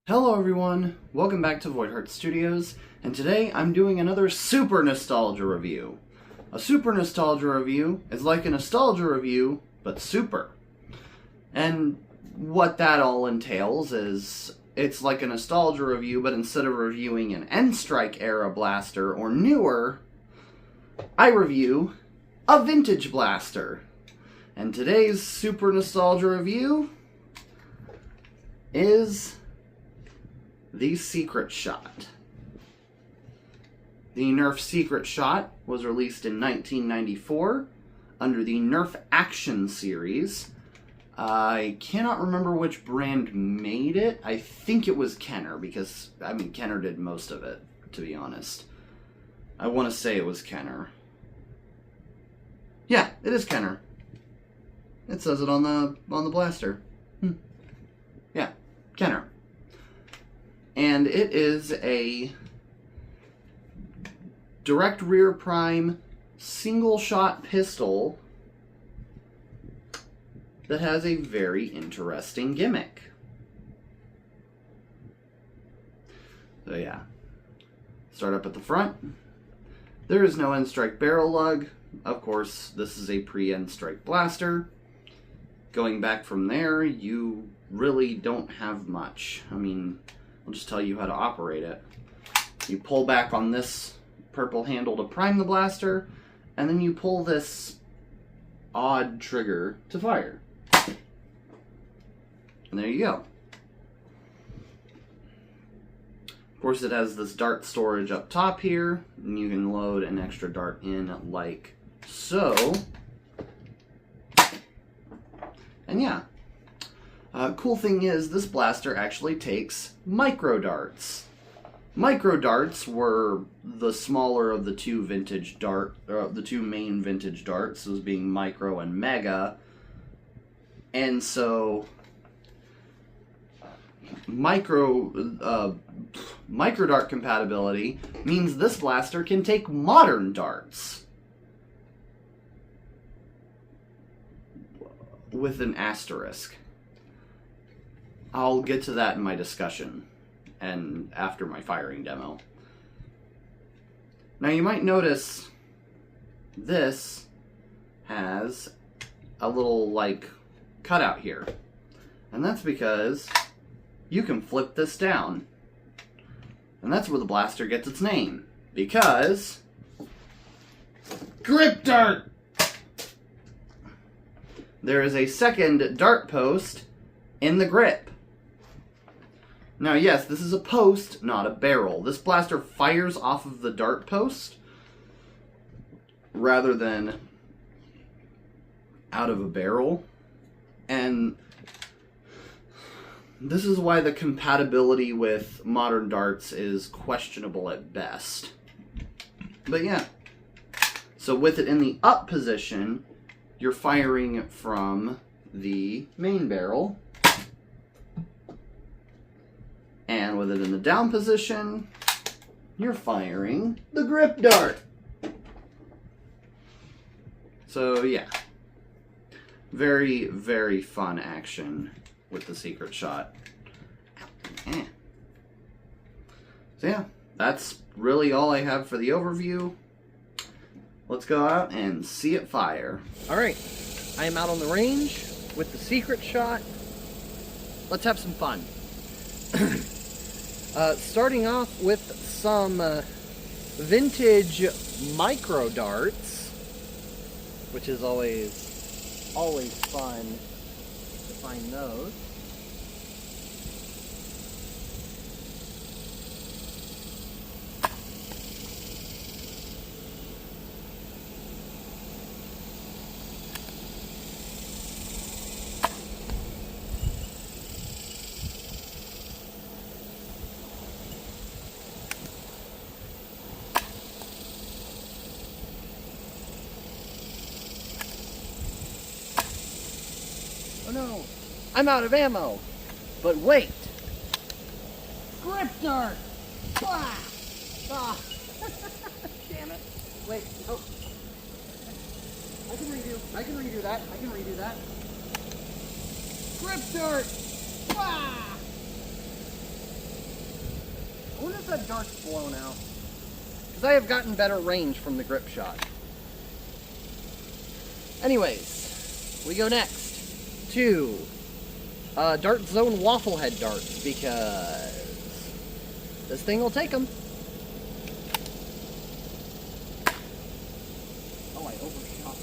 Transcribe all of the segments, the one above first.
Hello everyone, welcome back to Voidheart Studios, and today I'm doing another Super Nostalgia review. A Super Nostalgia review is like a Nostalgia review, but super. And what that all entails is, it's like a Nostalgia review, but instead of reviewing an N-Strike era blaster or newer, I review a vintage blaster. And today's Super Nostalgia review is the Secret Shot. The Nerf Secret Shot was released in 1994 under the Nerf Action series. I cannot remember which brand made it. I think it was Kenner, because, Kenner did most of it, to be honest. I want to say it was Kenner. Yeah, it is Kenner. It says it on the blaster. Yeah, Kenner. And it is a direct rear prime single shot pistol that has a very interesting gimmick. So yeah, start up at the front. There is no N-Strike barrel lug. Of course, this is a pre-N-Strike blaster. Going back from there, you really don't have much. I'll just tell you how to operate it. You pull back on this purple handle to prime the blaster, and then you pull this odd trigger to fire. And there you go. Of course, it has this dart storage up top here, and you can load an extra dart in like so. And yeah. Cool thing is, this blaster actually takes micro darts. Micro darts were the smaller of the two main vintage darts, those being micro and mega. And so, micro dart compatibility means this blaster can take modern darts. With an asterisk. I'll get to that in my discussion and after my firing demo. Now you might notice this has a little cutout here. And that's because you can flip this down. And that's where the blaster gets its name. Because grip dart! There is a second dart post in the grip. Now yes, this is a post, not a barrel. This blaster fires off of the dart post rather than out of a barrel. And this is why the compatibility with modern darts is questionable at best. But yeah. So with it in the up position, you're firing from the main barrel. And with it in the down position, you're firing the grip dart. So yeah, very, very fun action with the Secret Shot. So yeah, that's really all I have for the overview. Let's go out and see it fire. Alright, I am out on the range with the Secret Shot. Let's have some fun. Starting off with some vintage micro darts, which is always fun to find those. Oh no, I'm out of ammo. But wait. Grip dart. Ah. Ah. Damn it. Wait. Oh. I can redo that. Grip dart. Ah. that dart's blown out. Because I have gotten better range from the grip shot. Anyways, we go next to Dart Zone Waffle Head darts, because this thing will take them. Oh, I overshot.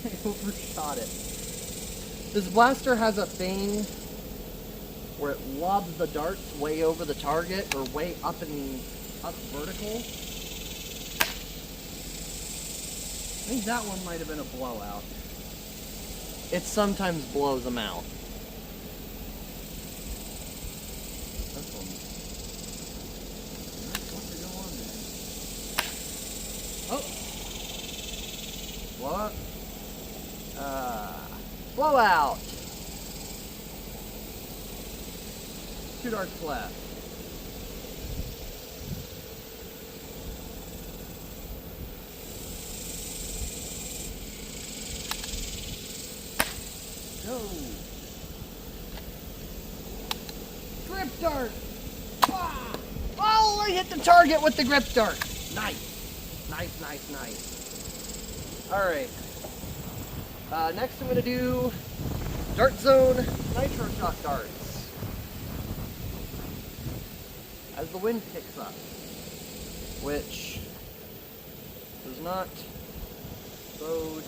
I overshot it. This blaster has a thing where it lobs the darts way over the target, or way up vertical. I think that one might have been a blowout. It sometimes blows them out. This one. What to go on there? Oh! Blowout! 2 darts left. Go! Grip dart! Ah! Oh, I hit the target with the grip dart! Nice! Nice, nice, nice. Alright. Next I'm going to do Dart Zone Nitro Shot darts. As the wind picks up, which does not bode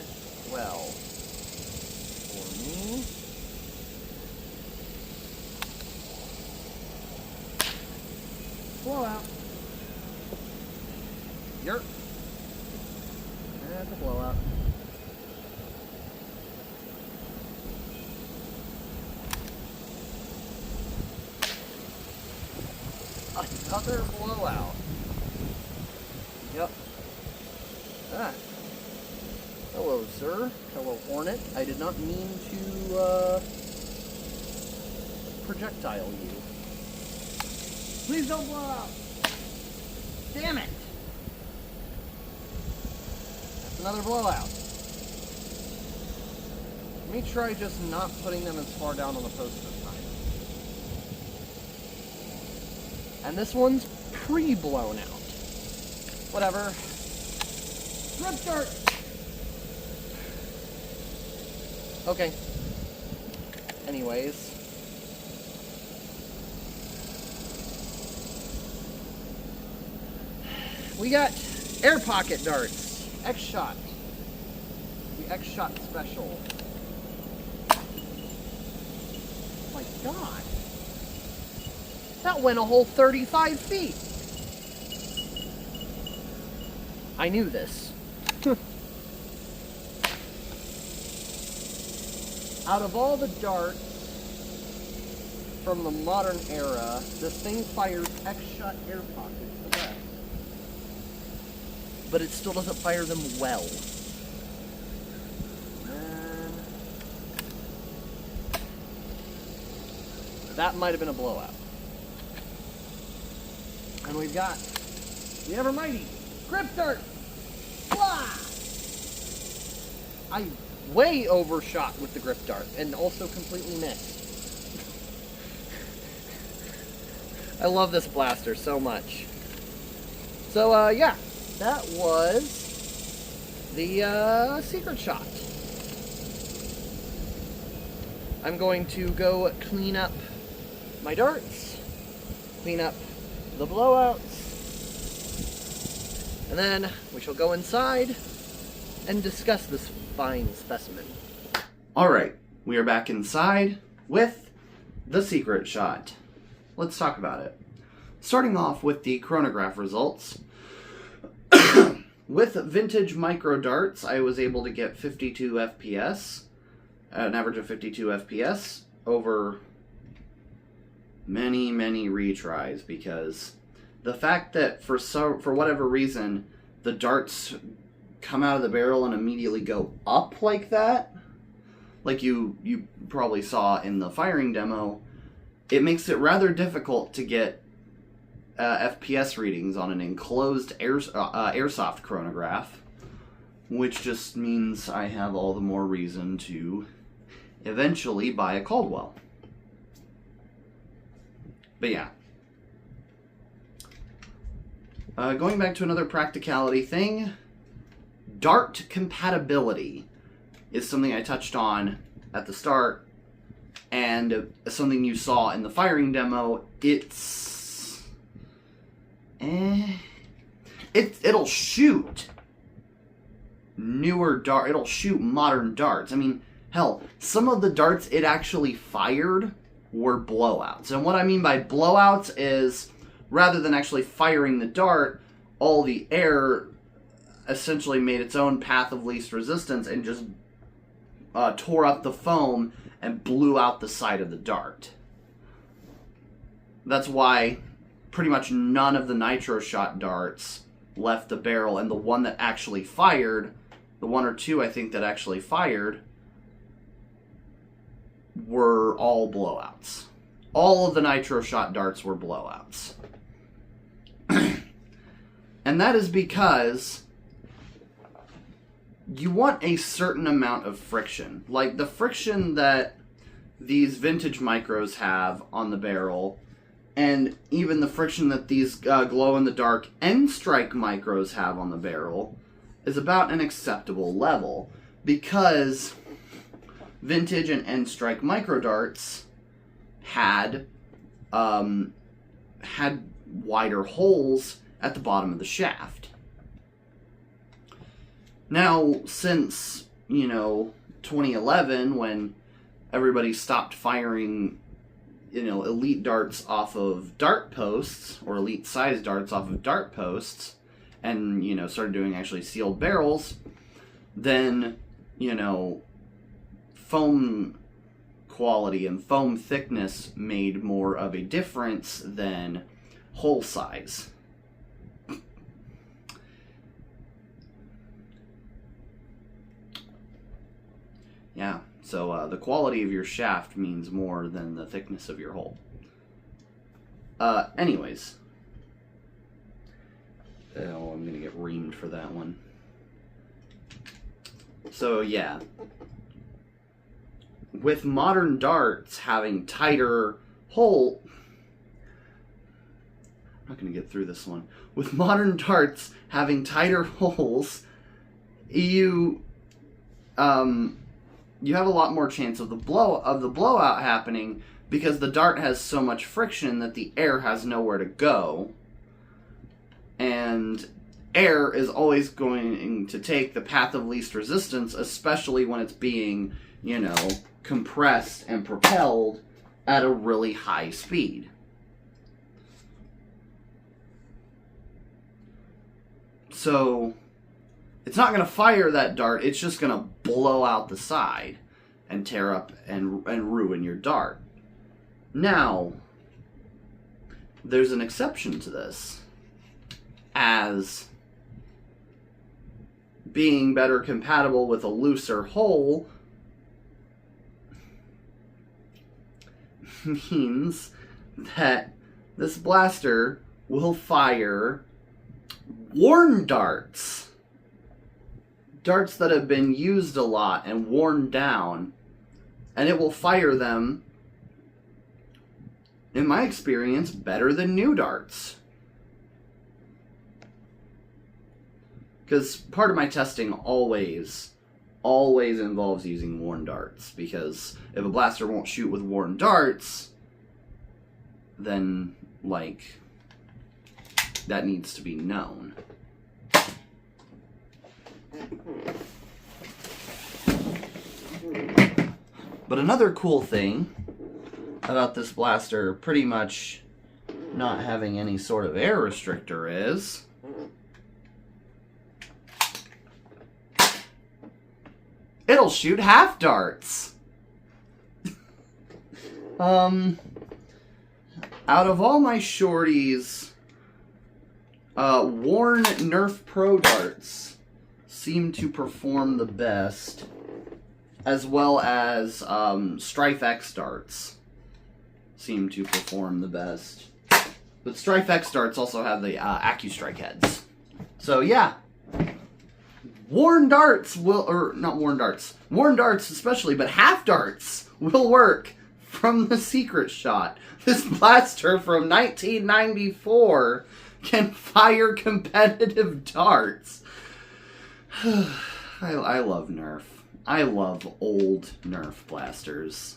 well for me. Blowout. Yerp. That's a blowout. Another blowout. Yep. Ah. Hello, sir. Hello, Hornet. I did not mean to, projectile you. Please don't blow out. Damn it. That's another blowout. Let me try just not putting them as far down on the post this time. And this one's pre-blown out. Whatever. Grip dart! Okay. Anyways. We got air pocket darts. X-Shot. The X-Shot special. Oh my god. That went a whole 35 feet. I knew this. Out of all the darts from the modern era, this thing fires X-Shot air pockets the best. But it still doesn't fire them well. And that might have been a blowout. And we've got the ever mighty grip dart. Blah! I way overshot with the grip dart and also completely missed. I love this blaster so much. So yeah, that was the secret shot. I'm going to go clean up my darts, clean up the blowouts, and then we shall go inside and discuss this fine specimen. Alright, we are back inside with the secret shot. Let's talk about it. Starting off with the chronograph results. With vintage micro darts, I was able to get 52 FPS, an average of 52 FPS, over many, many retries, because the fact that for whatever reason the darts come out of the barrel and immediately go up like that, like you probably saw in the firing demo, it makes it rather difficult to get FPS readings on an enclosed airsoft chronograph, which just means I have all the more reason to eventually buy a Caldwell. But yeah. Going back to another practicality thing, dart compatibility is something I touched on at the start, and something you saw in the firing demo. It'll shoot newer dart. It'll shoot modern darts. I mean, hell, some of the darts it actually fired were blowouts. And what I mean by blowouts is, rather than actually firing the dart, all the air essentially made its own path of least resistance and just tore up the foam and blew out the side of the dart. That's why pretty much none of the nitro shot darts left the barrel, and the one that actually fired, the one or two I think that actually fired, were all blowouts. All of the nitro shot darts were blowouts. And that is because you want a certain amount of friction. Like the friction that these vintage micros have on the barrel, and even the friction that these glow-in-the-dark N-Strike micros have on the barrel, is about an acceptable level. Because vintage and N-Strike micro darts had wider holes at the bottom of the shaft. Now, since, 2011, when everybody stopped firing, elite darts off of dart posts, or elite size darts off of dart posts, and, started doing actually sealed barrels, then, foam quality and foam thickness made more of a difference than hole size. Yeah, so the quality of your shaft means more than the thickness of your hole. Anyways. Oh, I'm gonna get reamed for that one. So, yeah. With modern darts having tighter hole... I'm not gonna get through this one. With modern darts having tighter holes, you have a lot more chance of the blowout happening, because the dart has so much friction that the air has nowhere to go, and air is always going to take the path of least resistance, especially when it's being, compressed and propelled at a really high speed. So it's not going to fire that dart, it's just going to blow out the side and tear up and ruin your dart. Now, there's an exception to this, as being better compatible with a looser hole means that this blaster will fire worn darts. Darts that have been used a lot and worn down, and it will fire them, in my experience, better than new darts. Because part of my testing always involves using worn darts, because if a blaster won't shoot with worn darts, then, that needs to be known. But another cool thing about this blaster pretty much not having any sort of air restrictor is it'll shoot half darts. Out of all my shorties, worn Nerf Pro darts seem to perform the best, as well as Strife X darts seem to perform the best. But Strife X darts also have the AccuStrike heads. So yeah, worn darts will, or not worn darts, worn darts especially, but half darts will work from the Secret Shot. This blaster from 1994 can fire competitive darts. I love Nerf. I love old Nerf blasters.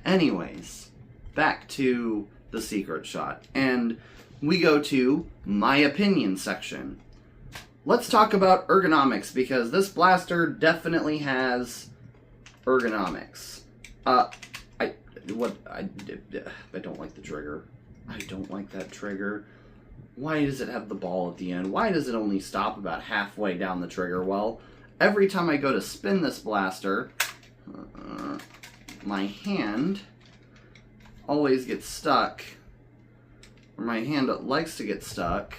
Anyways, back to the Secret Shot. And we go to my opinion section. Let's talk about ergonomics, because this blaster definitely has ergonomics. I don't like the trigger. I don't like that trigger. Why does it have the ball at the end? Why does it only stop about halfway down the trigger? Well, every time I go to spin this blaster, my hand always gets stuck, or my hand likes to get stuck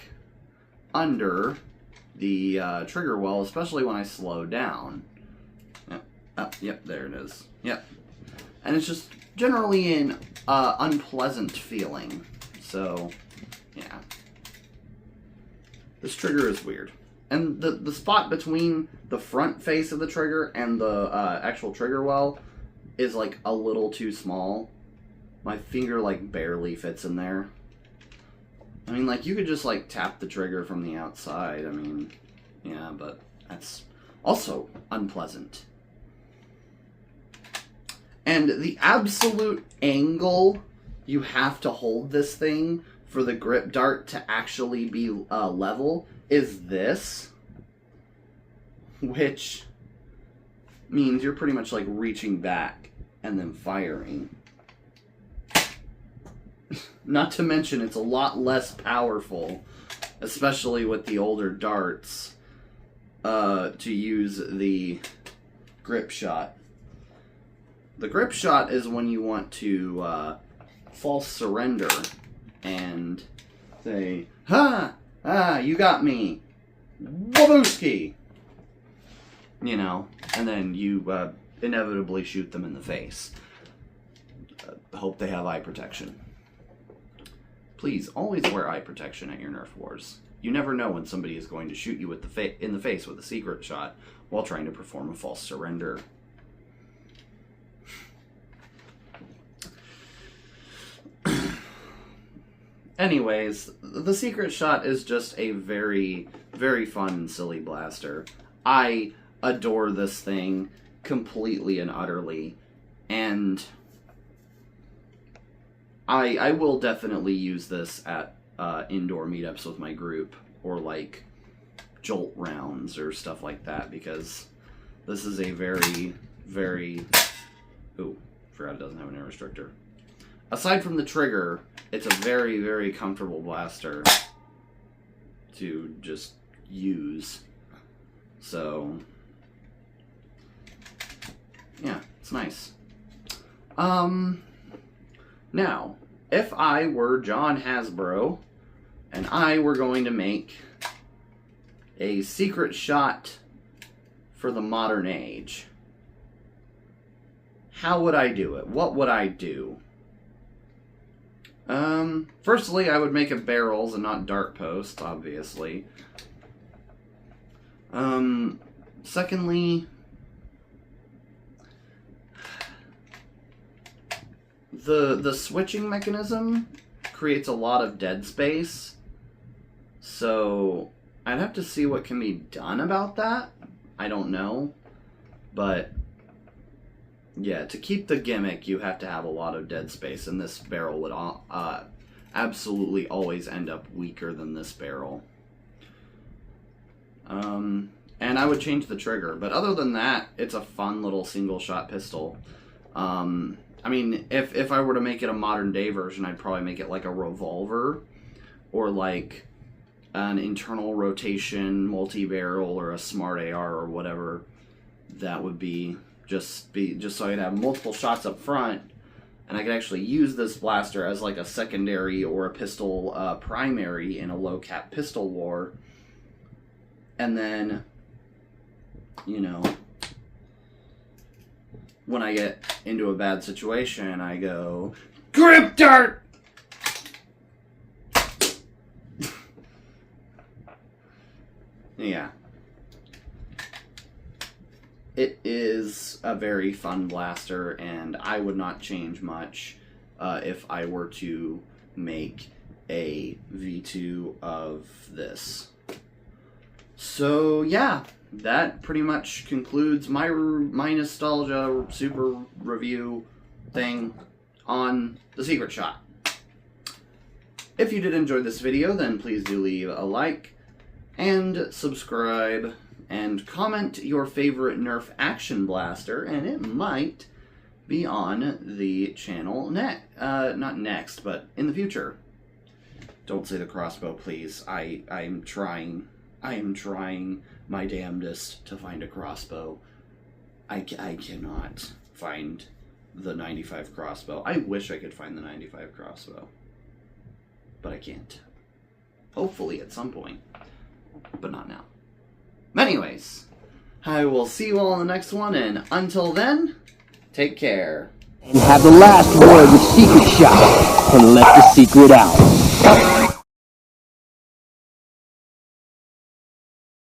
under the trigger well, especially when I slow down. Yep, there it is. Yep. And it's just generally an unpleasant feeling. So, yeah. This trigger is weird. And the spot between the front face of the trigger and the actual trigger well is like a little too small. My finger like barely fits in there. I mean, like, you could just like tap the trigger from the outside. I mean, yeah, but that's also unpleasant. And the absolute angle you have to hold this thing for the grip dart to actually be level is this, which means you're pretty much like reaching back and then firing. Not to mention it's a lot less powerful, especially with the older darts, to use the grip shot. The grip shot is when you want to false surrender and say, "Ha! Ah, you got me! Wabooski!" You know, and then you inevitably shoot them in the face. Hope they have eye protection. Please, always wear eye protection at your Nerf wars. You never know when somebody is going to shoot you with in the face with a secret shot while trying to perform a false surrender. Anyways, the Secret Shot is just a very, very fun and silly blaster. I adore this thing completely and utterly, and I will definitely use this at indoor meetups with my group, or like jolt rounds or stuff like that, because this is a very, very... Ooh, forgot it doesn't have an air restrictor. Aside from the trigger, it's a very, very comfortable blaster to just use. So, yeah, it's nice. Now, if I were John Hasbro, and I were going to make a secret shot for the modern age, how would I do it? What would I do? Firstly, I would make it barrels and not dart posts, obviously. Secondly, the switching mechanism creates a lot of dead space, so I'd have to see what can be done about that. I don't know, but yeah, to keep the gimmick, you have to have a lot of dead space, and this barrel would absolutely always end up weaker than this barrel. And I would change the trigger, but other than that, it's a fun little single-shot pistol. I mean, if I were to make it a modern-day version, I'd probably make it like a revolver, or like an internal rotation multi-barrel, or a smart AR, or whatever that would be. Just so I'd have multiple shots up front, and I could actually use this blaster as like a secondary or a pistol primary in a low-cap pistol war. And then, you know, when I get into a bad situation, I go, grip dart! Yeah. it is a very fun blaster, and I would not change much if I were to make a V2 of this. So yeah, that pretty much concludes my nostalgia super review thing on the Secret Shot. If you did enjoy this video, then please do leave a like and subscribe and comment your favorite Nerf action blaster, and it might be on the channel not next, but in the future. Don't say the crossbow, please. I am trying my damnedest to find a crossbow. I cannot find the 95 crossbow. I wish I could find the 95 crossbow, but I can't. Hopefully at some point, but not now. Anyways, I will see you all in the next one, and until then, take care. And have the last word with Secret Shot, and let the secret out.